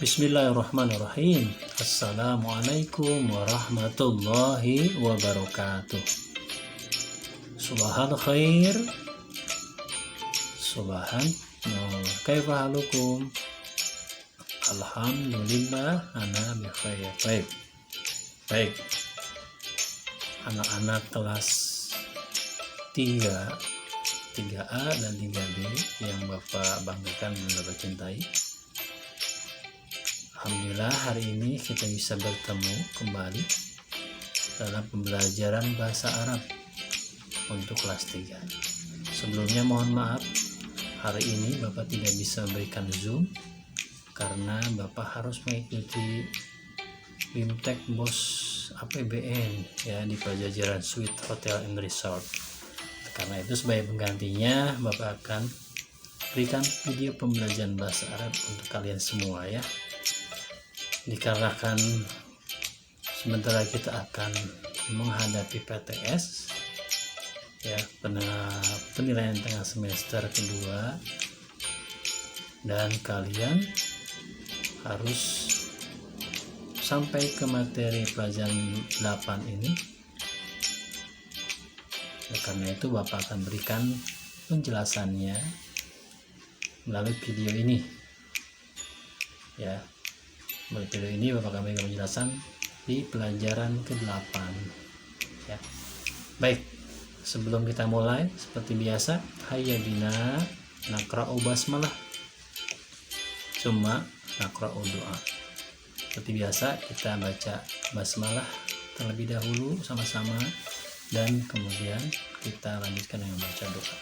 Bismillahirrahmanirrahim. Assalamualaikum warahmatullahi wabarakatuh. Subhan khair. Subhan nur. Kaifa halukum? Alhamdulillah ana bi khair. Baik. Anak-anak kelas 3A dan 3B yang Bapak banggakan dan Bapak cintai. Alhamdulillah hari ini kita bisa bertemu kembali dalam pembelajaran bahasa Arab untuk kelas 3. Sebelumnya mohon maaf, hari ini Bapak tidak bisa memberikan Zoom karena Bapak harus mengikuti BIMTEK BOS APBN ya di Pajajaran Suite Hotel and Resort. Karena itu sebagai penggantinya Bapak akan berikan video pembelajaran bahasa Arab untuk kalian semua ya. Dikarenakan sementara kita akan menghadapi PTS ya, penilaian tengah semester kedua, dan kalian harus sampai ke materi pelajaran 8 ini. Karena itu Bapak akan berikan penjelasannya melalui video ini ya. Melalui video ini Bapak akan berikan penjelasan di pelajaran ke-8 ya. Baik, sebelum kita mulai seperti biasa, hayya bina naqra'u basmalah summa naqra'u doa. Seperti biasa kita baca basmalah terlebih dahulu sama-sama dan kemudian kita lanjutkan dengan baca doa.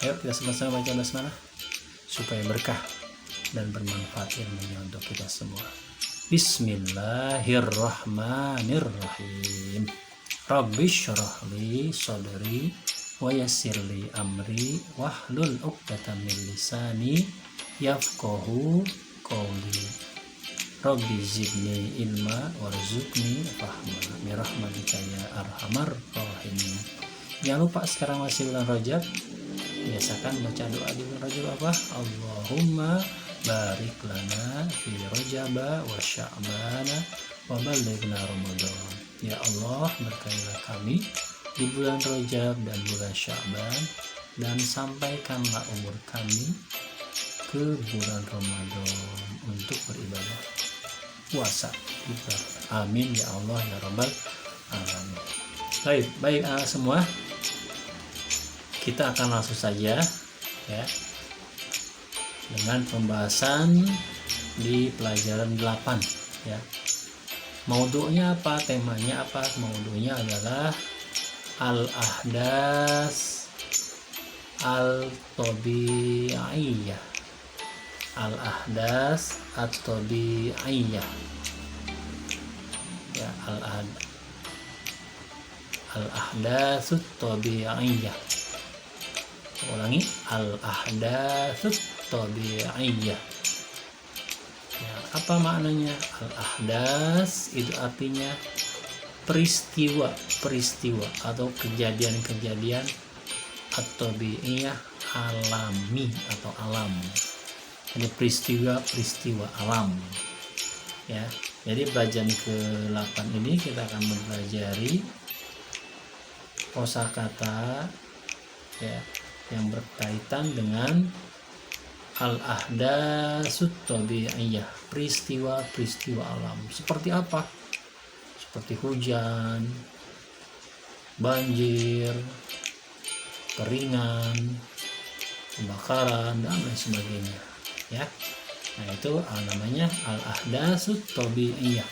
Ayo kita sama-sama baca basmalah supaya berkah dan bermanfaat ilmunya untuk kita semua. Bismillahirrahmanirrahim. Rabbi syrah li sadri wa yassir li amri wahlul 'uqdatam min lisani yafqahu qawli. Rabbi zidni ilma warzuqni fahma bi rahmatika ya arhamar rahimin. Jangan lupa sekarang masih bulan Rajab, biasakan baca doa di bulan Rajab apa? Allahumma barik lana fi Rajaba wa Sya'bana wa balighna Ramadan. Ya Allah, berkahilah kami di bulan Rajab dan bulan Sya'ban, dan sampaikanlah umur kami ke bulan Ramadan untuk beribadah puasa. Amin ya Allah ya Rabbal alamin. Baik anak semua, kita akan langsung saja ya dengan pembahasan di pelajaran 8 ya. Maudhu'nya apa? Temanya apa? Maudhu'nya adalah al-ahdas al-tabi'iyah. Al-ahdas at-tabi'iyah. Ya, al-ahdatsut tabi'iyah. Ulangi, al-ahdatsut tabi'iyah. Ya, apa maknanya? Al-ahdas itu artinya peristiwa atau kejadian-kejadian at-tabi'iyah, alami atau alam. Jadi peristiwa alam ya. Jadi pelajaran ke-8 ini kita akan mempelajari kosakata ya yang berkaitan dengan al-ahdatsut tabi'iyah, peristiwa alam. Seperti apa? Seperti hujan, banjir, keringan, kebakaran, dan lain sebagainya ya. Nah, itu namanya al-ahdatsut tabi'iyah.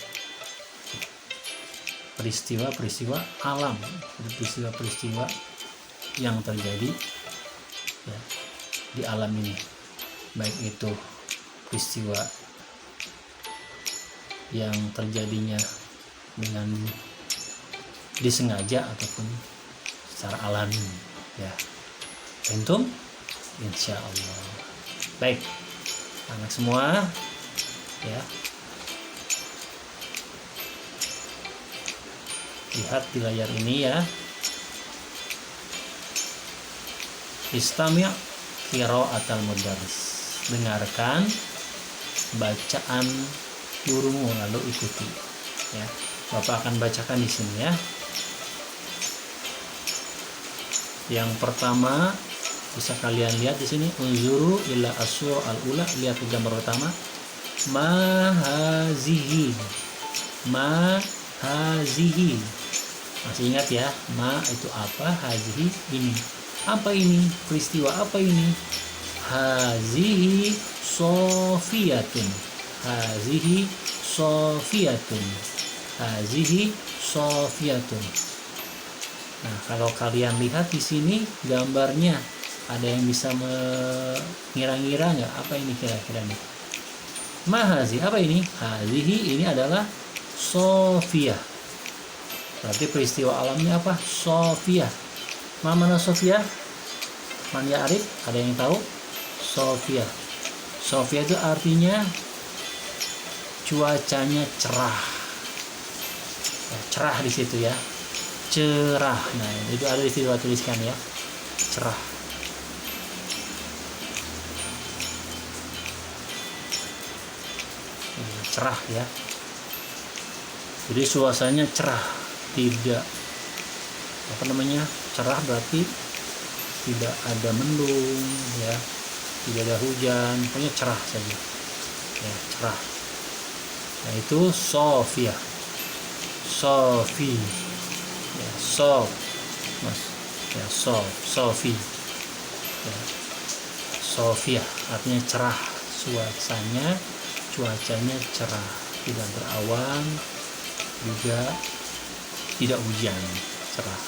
Peristiwa alam, peristiwa yang terjadi ya, di alam ini, baik itu peristiwa yang terjadinya dengan disengaja ataupun secara alami ya. Antum insya Allah. Baik anak semua ya, lihat di layar ini ya. Istami' qira'atal mudarris. Dengarkan bacaan gurumu, lalu ikuti ya. Bapak akan bacakan di sini ya. Yang pertama bisa kalian lihat di sini, unzuru ila asur al-ula, lihat gambar pertama. Ma hazihi, ma hazihi. Masih ingat ya, ma itu apa, hazihi ini. Apa ini? Peristiwa apa ini? Hazihi sofiyatun, hazihi sofiyatun, hazihi sofiyatun. Nah, kalau kalian lihat di sini gambarnya, ada yang bisa mengira-ngira nggak apa ini kira-kira nih? Mahazi, apa ini? Hazihi ini adalah Sofia. Berarti peristiwa alamnya apa? Sofia. Mana Sofia? Man ya Arif, ada yang tahu? Sofia. Sofia itu artinya cuacanya cerah. Cerah di situ ya. Cerah. Nah, itu ada di situ tuliskan ya. Cerah. Cerah ya. Jadi suasananya cerah, tidak apa namanya, cerah berarti tidak ada mendung ya, tidak ada hujan, pokoknya cerah saja ya, cerah. Nah itu Sofia, Sofi ya, Sof mas ya, Sofi ya, Sofia artinya cerah, cuacanya cerah, tidak berawan, juga tidak hujan, cerah.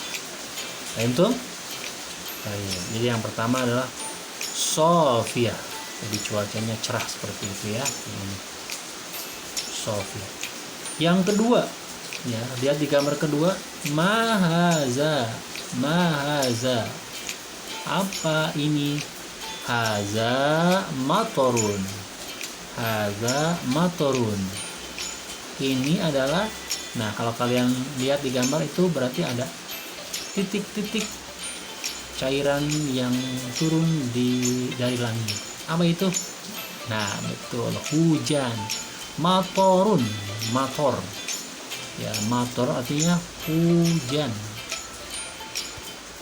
Nah itu jadi yang pertama adalah Sofia, jadi cuacanya cerah seperti itu ya, Sofia. Yang kedua ya, lihat di gambar kedua, mahaza, mahaza, apa ini? Haza matorun, haza matorun. Ini adalah, nah kalau kalian lihat di gambar itu berarti ada titik-titik cairan yang turun dari langit. Apa itu? Nah betul, hujan. Matorun, mator ya, mator artinya hujan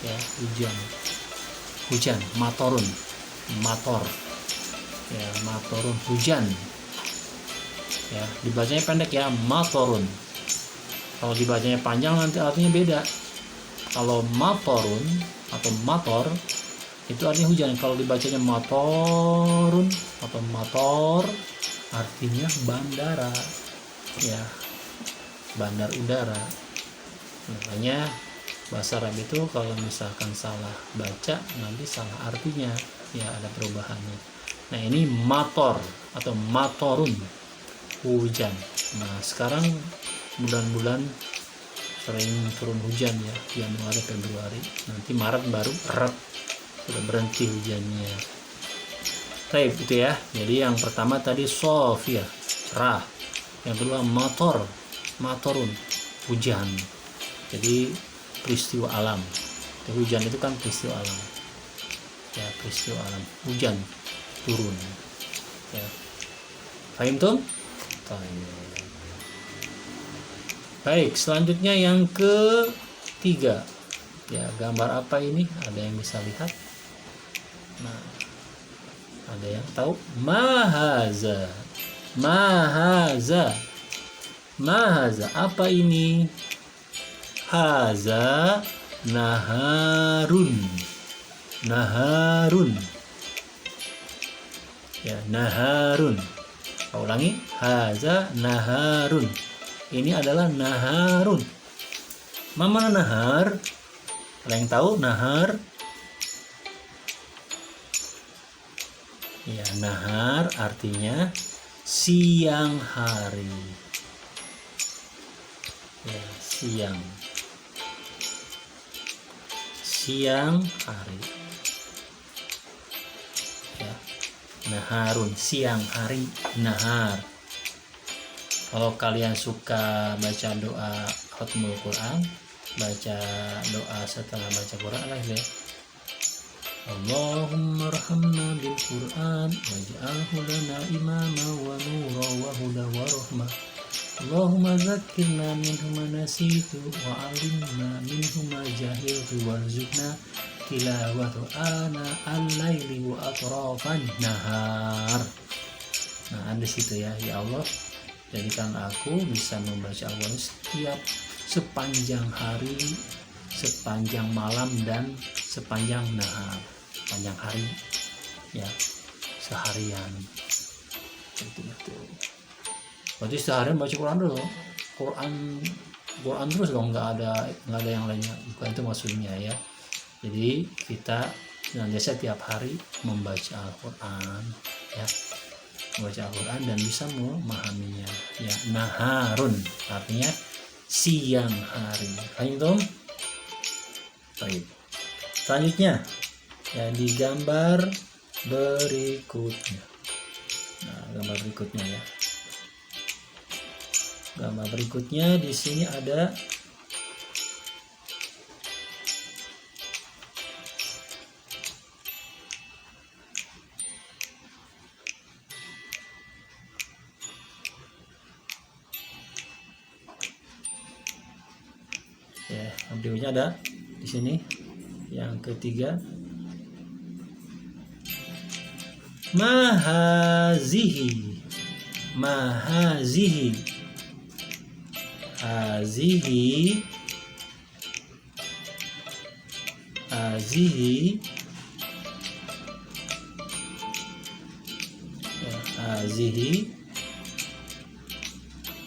ya, hujan, matorun, mator ya, matorun, hujan ya. Dibacanya pendek ya, matorun. Kalau dibacanya panjang nanti artinya beda. Kalau matorun atau mator itu artinya hujan. Kalau dibacanya matorun atau mator artinya bandara ya, bandar udara. Makanya bahasa Arab itu kalau misalkan salah baca nanti salah artinya ya, ada perubahannya. Nah ini mator atau matorun, hujan. Nah sekarang bulan-bulan sering turun hujan ya, Januari, Februari, nanti Maret baru sudah berhenti hujannya. Baik itu ya. Jadi yang pertama tadi Sofia, cerah. Yang kedua matorun, hujan. Jadi peristiwa alam. Hujan itu kan peristiwa alam ya, peristiwa alam, hujan turun ya. Paham tuh? Baik, selanjutnya yang ketiga ya, gambar apa ini? Ada yang bisa lihat? Nah, ada yang tahu? Mahaza, mahaza, mahaza, apa ini? Haza naharun, naharun ya, naharun. Ulangi, haza naharun. Ini adalah naharun. Mana nahar? Ada yang tahu nahar? Ya, nahar artinya siang hari. Ya, siang hari. Ya, naharun, siang hari, nahar. Kalau kalian suka baca doa khatmul Quran, baca doa setelah baca Quran lah ya. Allahumma arhamna bil Qur'an waj'alhu lana imama wa nura wa huda wa rahmah. Allahumma zakkirna minhu ma nasitu wa 'allimna minhu ma jahiltu warzuqna tilawatu ana al-laili wa atrafan nahar. Nah, ada situ ya. Ya Allah, jadikan aku bisa membaca Al-Quran setiap sepanjang hari, sepanjang malam, dan sepanjang nahar, sepanjang hari ya, seharian. Itu. Berarti seharian baca Quran dulu, Quran terus dong, nggak ada yang lainnya, bukan itu maksudnya ya. Jadi kita senantiasa tiap hari membaca Al-Quran ya, membaca Al-Quran dan bisa memahaminya ya. Naharun artinya siang hari. Paham Tom? Baik. Selanjutnya ya, di gambar berikutnya. Nah, gambar berikutnya ya. Gambar berikutnya di sini ada ya, berikutnya ada di sini yang ketiga, mahazihi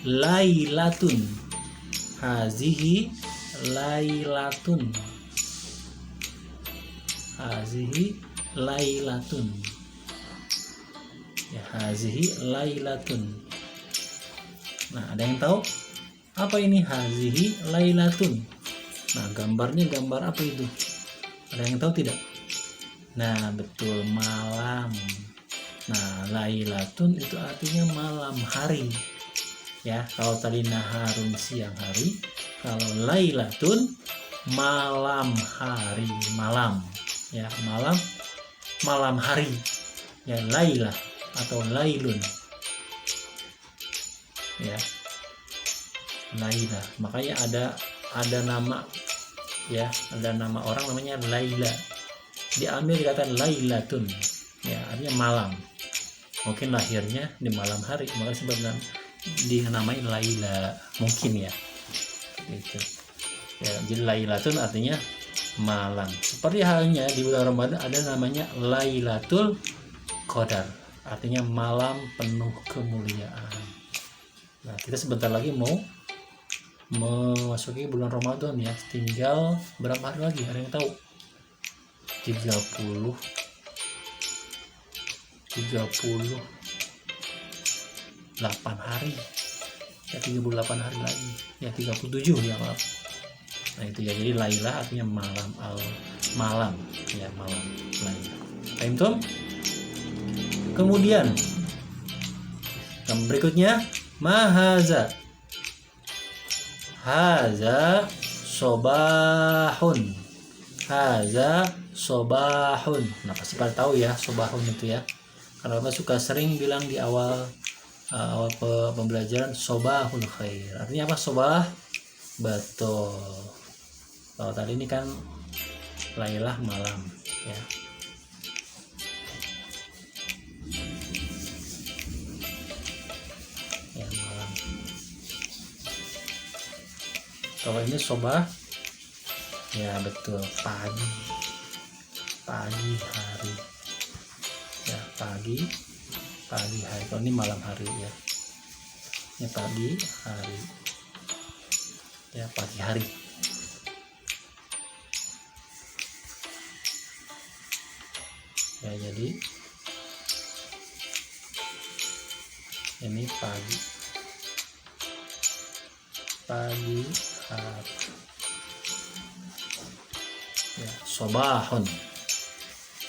lailatun, hazihi lailatun ya, hazihi lailatun. Nah, ada yang tahu apa ini hazihi lailatun? Nah, gambarnya gambar apa itu? Ada yang tahu tidak? Nah, betul, malam. Nah, lailatun itu artinya malam hari ya. Kalau tadi naharun siang hari, kalau lailatun malam hari, malam ya, malam hari ya, lailah atau lailun ya, Laila. Makanya ada nama ya, ada nama orang namanya Laila, diambil dikatakan Lailatun ya, artinya malam. Mungkin lahirnya di malam hari, maka sebabnya dinamai Laila mungkin ya gitu ya. Jadi Lailatun artinya malam. Seperti halnya di bulan Ramadan ada namanya Lailatul Qadar, artinya malam penuh kemuliaan. Nah, kita sebentar lagi mau memasuki bulan Ramadan ya. Tinggal berapa hari lagi? Ada yang tahu? 38 hari ya, 38 hari lagi ya, 37 ya maaf. Nah itu ya, jadi Lailah artinya malam, malam ya, malam Lailah. Paham Tom? Kemudian yang berikutnya, mahaza sobahun, Nah, pasti pada tahu ya sobahun itu ya, karena Bapak suka sering bilang di awal pembelajaran sobahul khair. Artinya apa sobah? Betul. Kalau tadi ini kan Lailah malam ya. Ya, malam. Kalau ini sobah ya, betul, pagi hari ya, pagi hari. Kalau ini malam hari ya, ini pagi hari ya, pagi hari ya. Jadi ini pagi hari ya, sobahun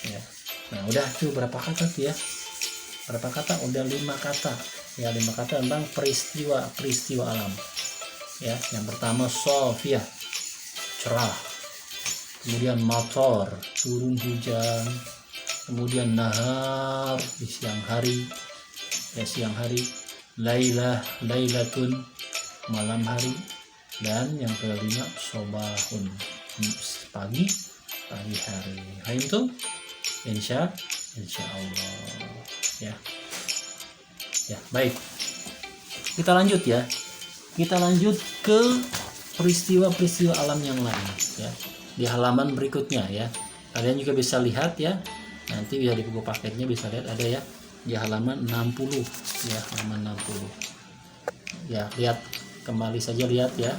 ya. Nah, udah tuh berapa kata tuh ya? Berapa kata? Udah 5 kata ya, 5 kata tentang peristiwa alam ya. Yang pertama sofiyah, cerah. kemudian mator, turun hujan, kemudian nahar, di siang hari, ya siang hari, lailatun, malam hari, dan yang kelima sobahun, pagi hari. Itu insya Allah ya. Ya, baik. Kita lanjut ya. Kita lanjut ke peristiwa-peristiwa alam yang lain ya. Di halaman berikutnya ya. Kalian juga bisa lihat ya. Nanti bisa di buku paketnya bisa lihat ada ya di halaman 60 ya, halaman 60. Ya, lihat kembali saja lihat ya.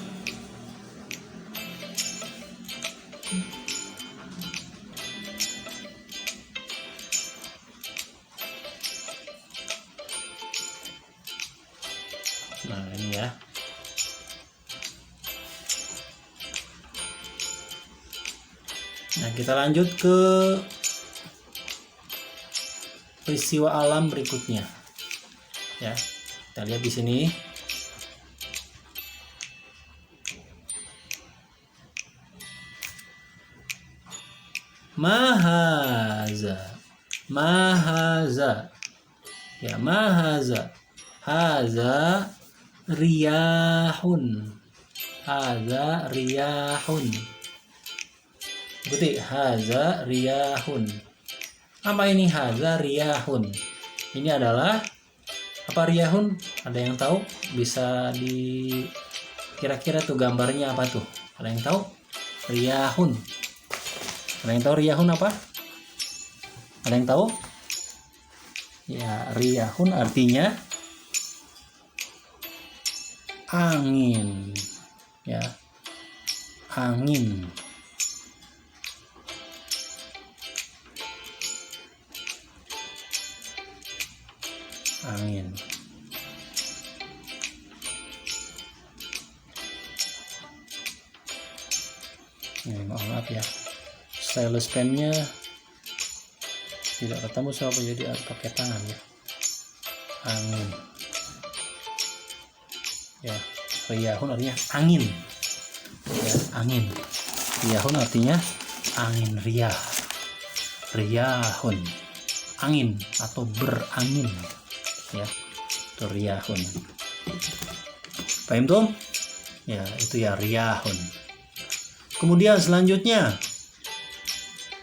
Nah, ini ya. Nah, kita lanjut ke peristiwa alam berikutnya. Ya. Kita lihat di sini. Mahaza. Ya, mahaza. Haza riyahun. Ikuti, haza riyahun. Apa ini haza riyahun? Ini adalah apa riyahun? Ada yang tahu? Bisa di kira-kira tuh gambarnya apa tuh? Ada yang tahu? Riyahun. Ada yang tahu riyahun apa? Ada yang tahu? Ya, riyahun artinya angin. Ya. Angin. Angin. Maaf ya, stylus pennya tidak ketemu siapa, jadi harus pakai tangan ya. Angin ya, riyahun artinya angin ya, angin. Riyahun artinya angin, riyahun angin atau berangin ya, itu riyahun. Paham tuh ya, itu ya riyahun. Kemudian selanjutnya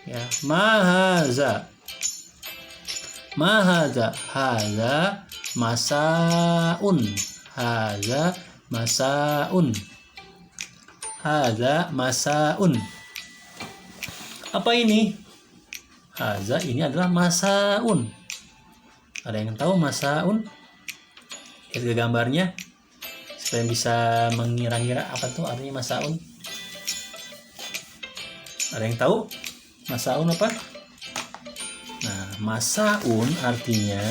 ya, mahaza, haza masaun, apa ini? Haza ini adalah masaun. Ada yang tahu masaun? Lihat ke gambarnya supaya bisa mengira-ngira apa tuh artinya masaun. Ada yang tahu masaun apa? Nah, masaun artinya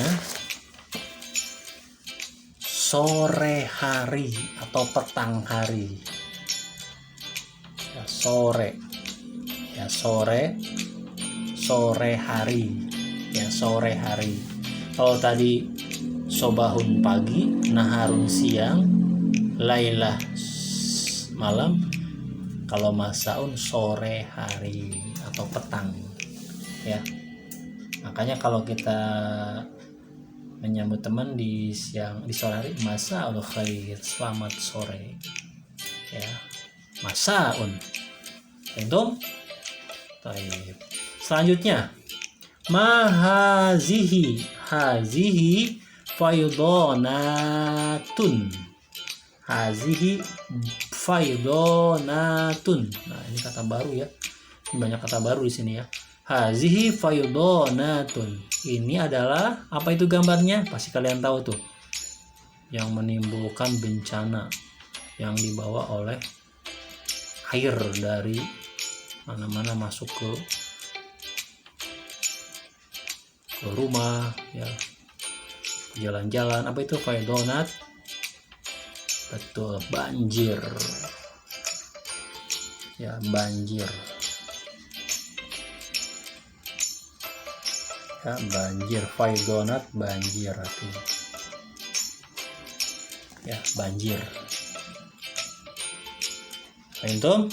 sore hari atau petang hari. Ya, sore hari. Ya, sore hari. Kalau tadi sobahun pagi, naharun siang, lailah malam. Kalau masaun sore hari atau petang ya. Makanya kalau kita menyambut teman di sore hari, masaul khair, selamat sore ya, masaun. Itu baik. Selanjutnya hazihi faidonatun. Nah, ini kata baru ya. Ini banyak kata baru di sini ya. Hazihi faidonatun. Ini adalah apa itu gambarnya? Pasti kalian tahu tuh. Yang menimbulkan bencana yang dibawa oleh air dari mana-mana masuk ke rumah ya, jalan-jalan. Apa itu faidonat? Betul, banjir ya, banjir ya, banjir. Faidonat banjir artinya ya, banjir. Itu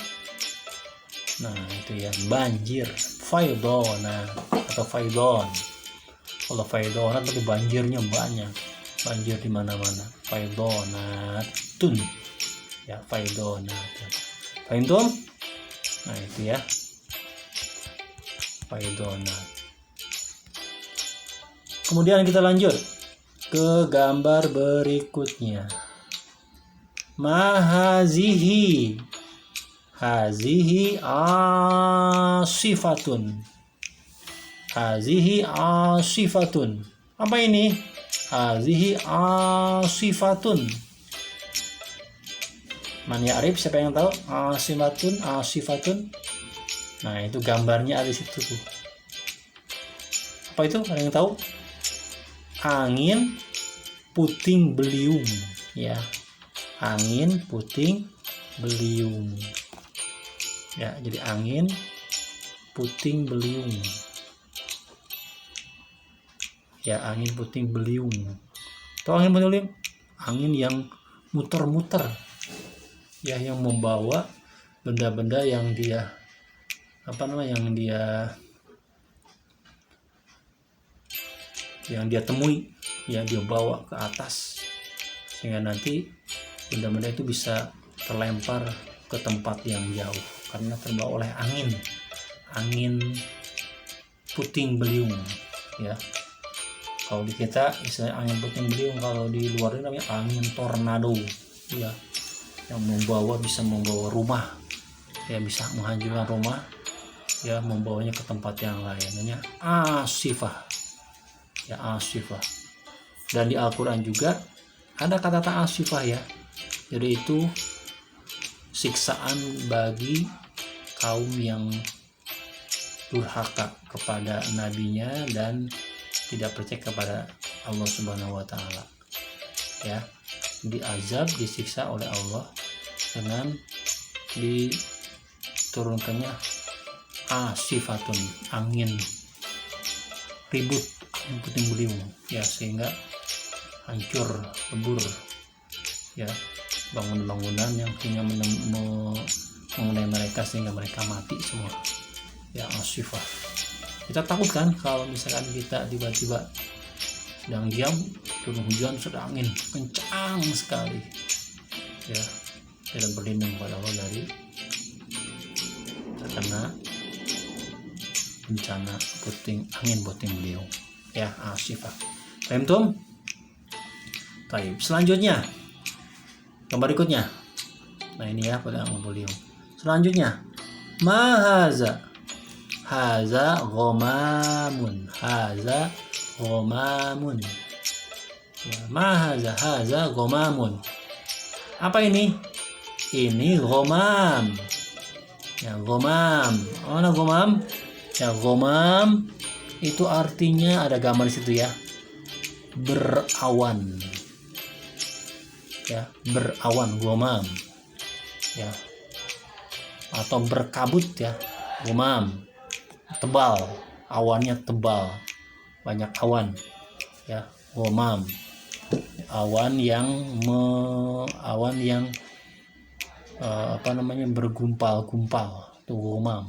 Nah itu ya, banjir, faidona atau faidon. Kalau faidonat itu banjirnya banyak, banjir di mana-mana. Faidonatun ya, faidonat. Fahimtum? Nah itu ya, faidonat. Kemudian kita lanjut ke gambar berikutnya. Mahazihi, hazihi asifatun, hazihi asifatun. Apa ini? Hazihi asifatun. Man ya'rif, siapa yang tahu? Asifatun, asifatun. Nah itu gambarnya ada di situ tuh. Apa itu? Ada yang tahu? Angin puting beliung ya, angin puting beliung ya, jadi angin puting beliung ya, angin puting beliung. Tahu angin puting beliung? Angin yang muter-muter ya, yang membawa benda-benda yang dia yang dia temui ya, dia bawa ke atas sehingga nanti benda-benda itu bisa terlempar ke tempat yang jauh karena terbawa oleh angin puting beliung ya. Kalau di kita istilah angin puting beliung, kalau di luar ini namanya angin tornado ya, yang bisa membawa rumah ya, bisa menghancurkan rumah ya, membawanya ke tempat yang lain, namanya asifah ya, asifah. Dan di Al-Quran juga ada kata-kata asifah ya, jadi itu siksaan bagi kaum yang durhaka kepada nabinya dan tidak percaya kepada Allah Subhanahu wa Ta'ala ya, diazab, disiksa oleh Allah dengan diturunkannya asifatun, angin ribut, angin puting beliung ya, sehingga hancur lebur ya bangunan-bangunan yang punya mengenai mereka sehingga mereka mati semua ya, asifah. Kita takut kan kalau misalkan kita tiba-tiba sedang diam, turun hujan, sudah angin kencang sekali ya, dan berlindung pada Allah dari terkena bencana angin puting beliung ya, asifah. Paham? Baik, selanjutnya gambar berikutnya. Nah ini ya, pada angin beliung. Selanjutnya mahaza, haza ghomamun, haza ghomamun ya, mahaza, haza ghomamun. Apa ini? Ini ghomam ya, ghomam. Mana ghomam ya? Ghomam itu artinya ada gambar di situ ya, berawan ya, berawan, gomam ya, atau berkabut ya, gomam, tebal, awannya tebal, banyak awan ya, gomam, awan yang bergumpal-gumpal, itu gomam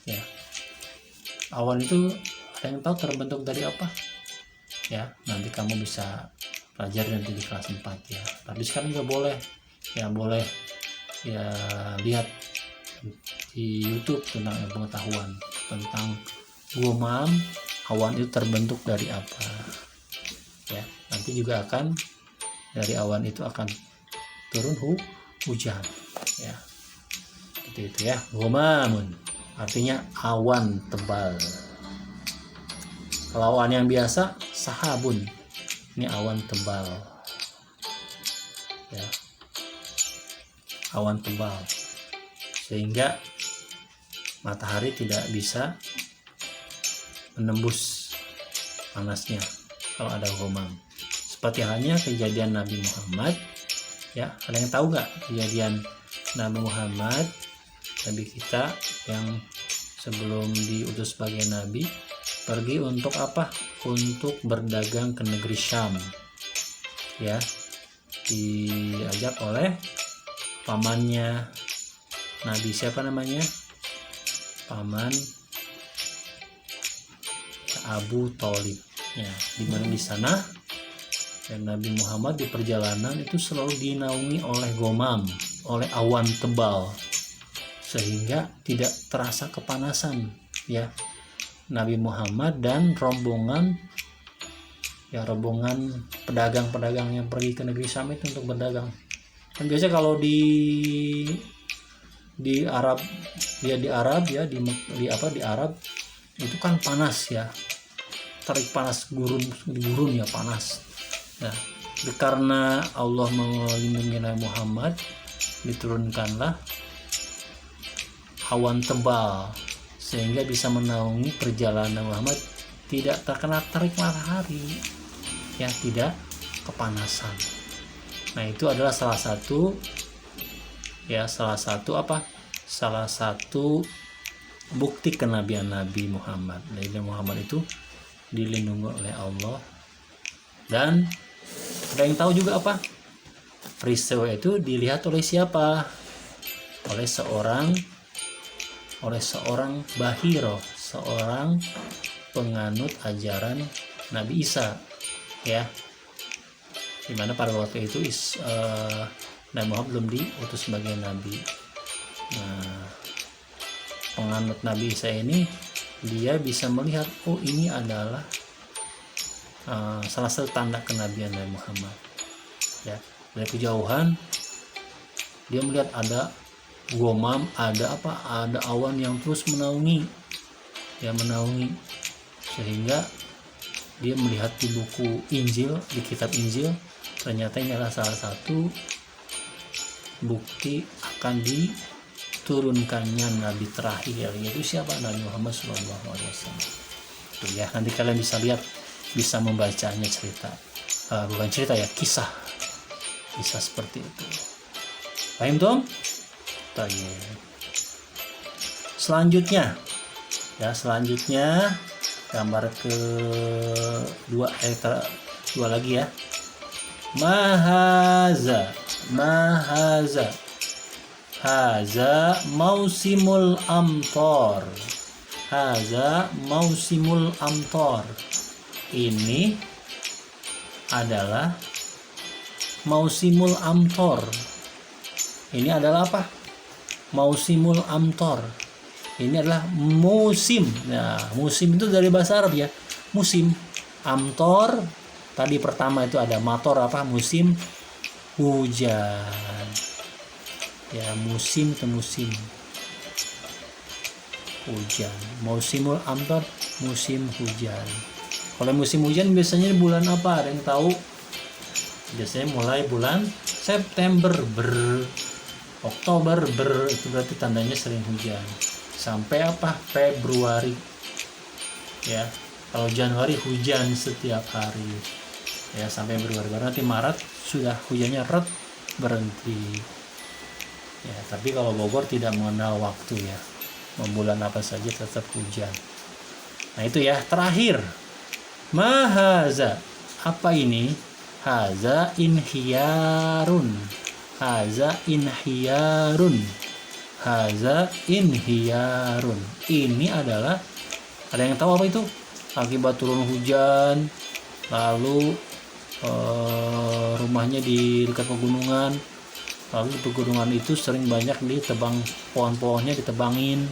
ya. Awan itu ada yang tahu terbentuk dari apa ya, nanti kamu bisa pelajari nanti di kelas 4 ya, tapi sekarang juga boleh ya lihat di YouTube tentang pengetahuan tentang gomam, awan itu terbentuk dari apa ya, nanti juga akan dari awan itu akan turun hujan ya, seperti itu ya. Gomamun artinya awan tebal. Kalau awan yang biasa sahabun, ini awan tebal ya, awan tebal sehingga matahari tidak bisa menembus panasnya kalau ada gomam. Seperti halnya kejadian Nabi Muhammad ya, ada yang tahu nggak kejadian Nabi Muhammad, Nabi kita yang sebelum diutus sebagai Nabi pergi untuk apa? Untuk berdagang ke negeri Syam ya, diajak oleh pamannya Nabi, siapa namanya? paman Abu Thalib ya, dimana di sana dan Nabi Muhammad di perjalanan itu selalu dinaungi oleh gomam, oleh awan tebal, sehingga tidak terasa kepanasan ya. Nabi Muhammad dan rombongan pedagang-pedagang yang pergi ke negeri Syam itu untuk berdagang. Kan biasa kalau di Arab ya, di Arab itu kan panas ya, terik panas, gurun ya panas. Nah, karena Allah melindungi Nabi Muhammad, diturunkanlah awan tebal sehingga bisa menaungi perjalanan Muhammad, tidak terkena terik matahari ya, tidak kepanasan. Nah, itu adalah salah satu bukti kenabian Nabi Muhammad. Nabi Muhammad itu dilindungi oleh Allah. Dan ada yang tahu juga apa? Peristiwa itu dilihat oleh siapa? Oleh seorang bahiro, seorang penganut ajaran Nabi Isa ya. Dimana pada waktu itu Nabi Muhammad belum diutus sebagai nabi. Nah, penganut Nabi Isa ini dia bisa melihat, oh ini adalah salah satu tanda kenabian Nabi Muhammad ya. Dari kejauhan dia melihat ada gomam, ada awan yang terus menaungi, sehingga dia melihat di buku Injil, di kitab Injil, ternyata ini adalah salah satu bukti akan diturunkannya Nabi terakhir, yaitu siapa? Nabi Muhammad SAW. Tuh ya, nanti kalian bisa lihat, bisa membacanya kisah seperti itu. Paham dong? Selanjutnya gambar kedua, dua lagi ya. Mahaza haza mausimul amtor. Ini adalah mausimul amtor. Ini adalah apa? Mausimul amtor. Ini adalah musim. Nah, musim itu dari bahasa Arab ya. Musim. Amtor tadi pertama itu ada mator, apa? Musim hujan. Ya, musim itu musim hujan. Mausimul amtor, musim hujan. Kalau musim hujan biasanya bulan apa? Ada yang tahu? Biasanya mulai bulan September Oktober itu berarti tandanya sering hujan. Sampai Februari ya. Kalau Januari hujan setiap hari ya, sampai Februari. Baru nanti Maret sudah hujannya berhenti ya. Tapi kalau Bogor tidak mengenal waktu ya, mau bulan apa saja tetap hujan. Nah itu ya. Terakhir, mahaza, apa ini? Haza inhiyarun. Ini adalah, ada yang tahu apa itu? Akibat turun hujan, lalu rumahnya di dekat pegunungan, lalu di pegunungan itu sering banyak ditebang, pohon-pohonnya ditebangin,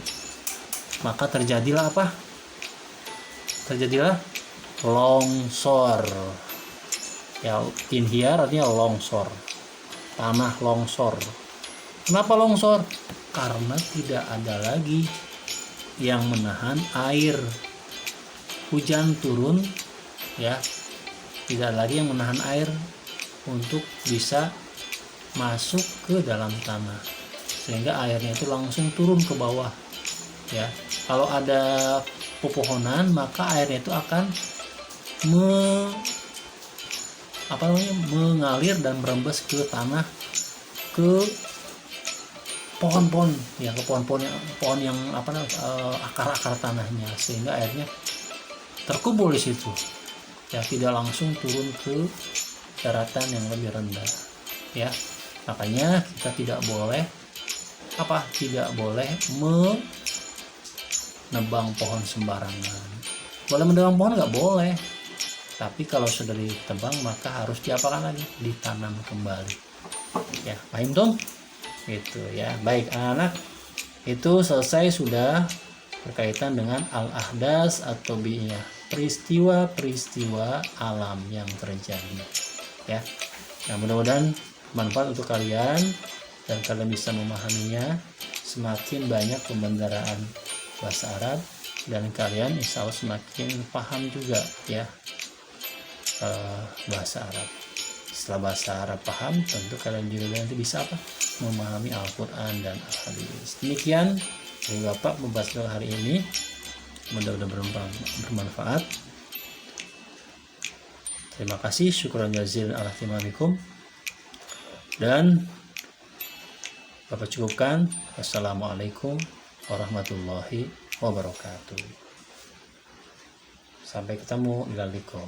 maka terjadilah apa? Terjadilah longsor ya. Inhiyar artinya longsor, tanah longsor. Kenapa longsor? Karena tidak ada lagi yang menahan air. Hujan turun ya, tidak lagi yang menahan air untuk bisa masuk ke dalam tanah, sehingga airnya itu langsung turun ke bawah ya. Kalau ada pepohonan, maka airnya itu akan mengalir dan merembes ke tanah, ke pohon-pohon ya, ke pohon yang akar-akar tanahnya, sehingga airnya terkumpul di situ ya, tidak langsung turun ke daratan yang lebih rendah ya. Makanya kita tidak boleh nebang pohon sembarangan. Boleh menebang pohon nggak boleh, tapi kalau sudah ditebang maka harus diapakan lagi, ditanam kembali. Ya, paham dong? Gitu ya. Baik anak-anak, itu selesai sudah berkaitan dengan al-ahdas atau biyah, peristiwa-peristiwa alam yang terjadi. Ya, nah mudah-mudahan manfaat untuk kalian dan kalian bisa memahaminya. Semakin banyak pembendaraan bahasa Arab dan kalian insya Allah semakin paham juga ya bahasa Arab. Setelah bahasa Arab paham, tentu kalian juga nanti bisa apa? Memahami Al-Quran dan Al-Hadis. Demikian dari Bapak membahas hari ini, mudah-mudahan bermanfaat. Terima kasih, syukuran jazilan ala timamikum, dan Bapak cukupkan. Wassalamualaikum warahmatullahi wabarakatuh. Sampai ketemu, ilal liqa.